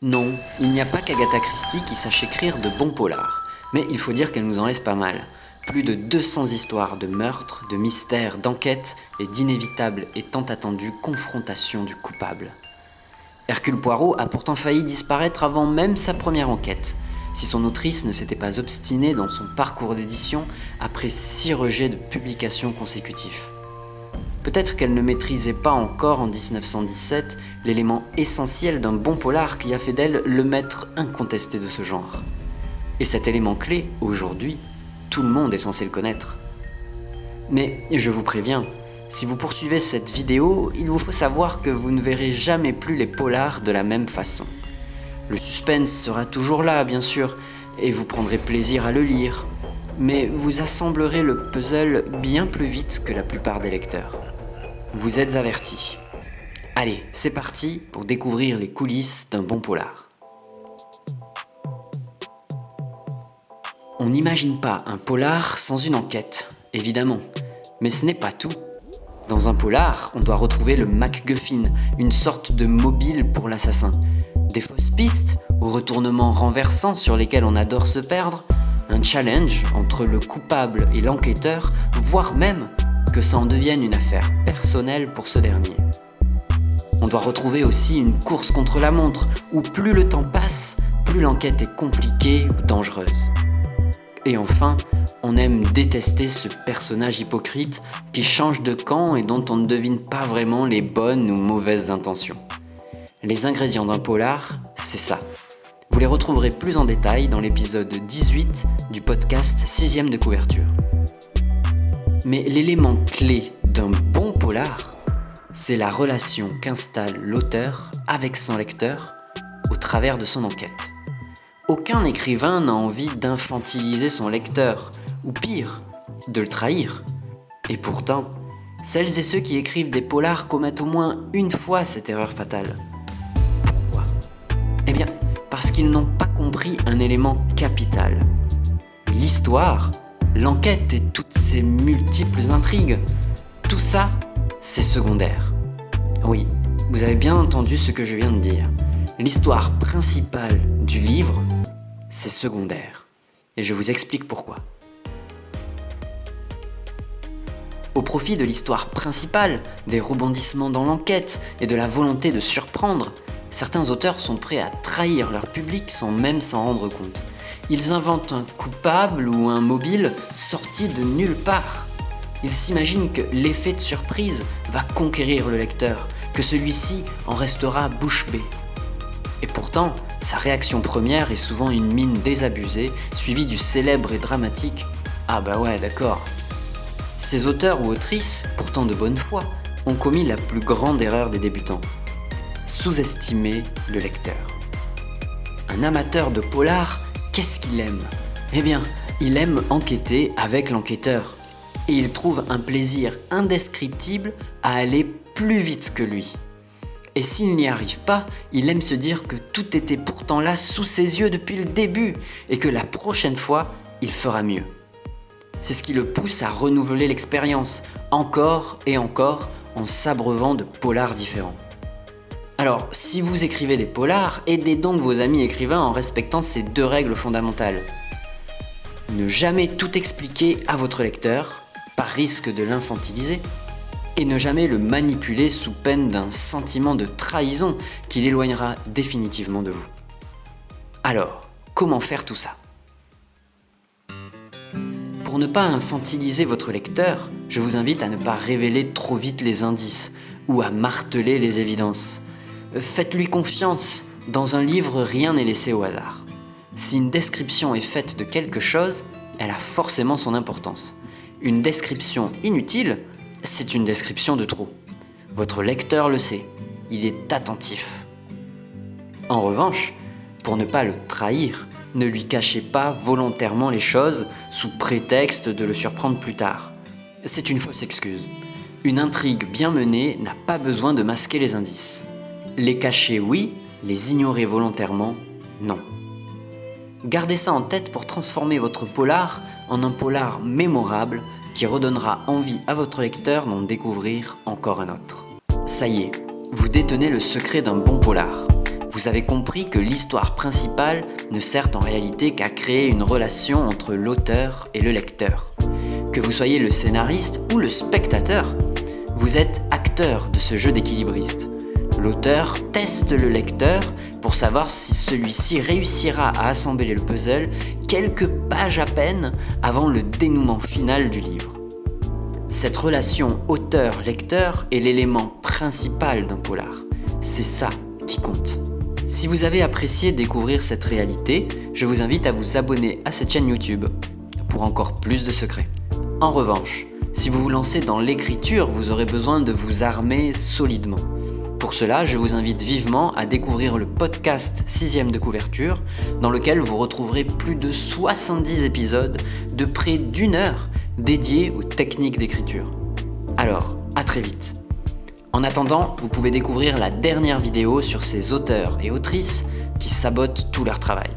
Non, il n'y a pas qu'Agatha Christie qui sache écrire de bons polars, mais il faut dire qu'elle nous en laisse pas mal. Plus de 200 histoires de meurtres, de mystères, d'enquêtes et d'inévitables et tant attendues confrontations du coupable. Hercule Poirot a pourtant failli disparaître avant même sa première enquête, si son autrice ne s'était pas obstinée dans son parcours d'édition après 6 rejets de publication consécutifs. Peut-être qu'elle ne maîtrisait pas encore en 1917 l'élément essentiel d'un bon polar qui a fait d'elle le maître incontesté de ce genre. Et cet élément clé, aujourd'hui, tout le monde est censé le connaître. Mais je vous préviens, si vous poursuivez cette vidéo, il vous faut savoir que vous ne verrez jamais plus les polars de la même façon. Le suspense sera toujours là, bien sûr, et vous prendrez plaisir à le lire, mais vous assemblerez le puzzle bien plus vite que la plupart des lecteurs. Vous êtes avertis. Allez, c'est parti pour découvrir les coulisses d'un bon polar. On n'imagine pas un polar sans une enquête, évidemment, mais ce n'est pas tout. Dans un polar, on doit retrouver le MacGuffin, une sorte de mobile pour l'assassin. Des fausses pistes, aux retournements renversants sur lesquels on adore se perdre, un challenge entre le coupable et l'enquêteur, voire même que ça en devienne une affaire personnelle pour ce dernier. On doit retrouver aussi une course contre la montre, où plus le temps passe, plus l'enquête est compliquée ou dangereuse. Et enfin, on aime détester ce personnage hypocrite qui change de camp et dont on ne devine pas vraiment les bonnes ou mauvaises intentions. Les ingrédients d'un polar, c'est ça. Vous les retrouverez plus en détail dans l'épisode 18 du podcast 6ème de couverture. Mais l'élément clé d'un bon polar, c'est la relation qu'installe l'auteur avec son lecteur au travers de son enquête. Aucun écrivain n'a envie d'infantiliser son lecteur, ou pire, de le trahir. Et pourtant, celles et ceux qui écrivent des polars commettent au moins une fois cette erreur fatale. Pourquoi ? Eh bien, parce qu'ils n'ont pas compris un élément capital. L'histoire, l'enquête et toutes ces multiples intrigues, tout ça, c'est secondaire. Oui, vous avez bien entendu ce que je viens de dire. L'histoire principale du livre, c'est secondaire. Et je vous explique pourquoi. Au profit de l'histoire principale, des rebondissements dans l'enquête et de la volonté de surprendre, certains auteurs sont prêts à trahir leur public sans même s'en rendre compte. Ils inventent un coupable ou un mobile sorti de nulle part. Ils s'imaginent que l'effet de surprise va conquérir le lecteur, que celui-ci en restera bouche bée. Et pourtant, sa réaction première est souvent une mine désabusée, suivie du célèbre et dramatique « Ah bah ouais, d'accord ». Ces auteurs ou autrices, pourtant de bonne foi, ont commis la plus grande erreur des débutants. Sous-estimer le lecteur. Un amateur de polar, qu'est-ce qu'il aime ? Eh bien, il aime enquêter avec l'enquêteur. Et il trouve un plaisir indescriptible à aller plus vite que lui. Et s'il n'y arrive pas, il aime se dire que tout était pourtant là sous ses yeux depuis le début et que la prochaine fois, il fera mieux. C'est ce qui le pousse à renouveler l'expérience, encore et encore, en s'abreuvant de polars différents. Alors, si vous écrivez des polars, aidez donc vos amis écrivains en respectant ces 2 règles fondamentales. Ne jamais tout expliquer à votre lecteur, par risque de l'infantiliser, et ne jamais le manipuler sous peine d'un sentiment de trahison qui l'éloignera définitivement de vous. Alors, comment faire tout ça ? Pour ne pas infantiliser votre lecteur, je vous invite à ne pas révéler trop vite les indices ou à marteler les évidences. Faites-lui confiance, dans un livre rien n'est laissé au hasard. Si une description est faite de quelque chose, elle a forcément son importance. Une description inutile, c'est une description de trop. Votre lecteur le sait, il est attentif. En revanche, pour ne pas le trahir, ne lui cachez pas volontairement les choses sous prétexte de le surprendre plus tard. C'est une fausse excuse. Une intrigue bien menée n'a pas besoin de masquer les indices. Les cacher, oui, les ignorer volontairement, non. Gardez ça en tête pour transformer votre polar en un polar mémorable qui redonnera envie à votre lecteur d'en découvrir encore un autre. Ça y est, vous détenez le secret d'un bon polar. Vous vous avez compris que l'histoire principale ne sert en réalité qu'à créer une relation entre l'auteur et le lecteur. Que vous soyez le scénariste ou le spectateur, vous êtes acteur de ce jeu d'équilibriste. L'auteur teste le lecteur pour savoir si celui-ci réussira à assembler le puzzle quelques pages à peine avant le dénouement final du livre. Cette relation auteur-lecteur est l'élément principal d'un polar. C'est ça qui compte. Si vous avez apprécié découvrir cette réalité, je vous invite à vous abonner à cette chaîne YouTube pour encore plus de secrets. En revanche, si vous vous lancez dans l'écriture, vous aurez besoin de vous armer solidement. Pour cela, je vous invite vivement à découvrir le podcast 6ème de couverture, dans lequel vous retrouverez plus de 70 épisodes de près d'1 heure dédiés aux techniques d'écriture. Alors, à très vite. En attendant, vous pouvez découvrir la dernière vidéo sur ces auteurs et autrices qui sabotent tout leur travail.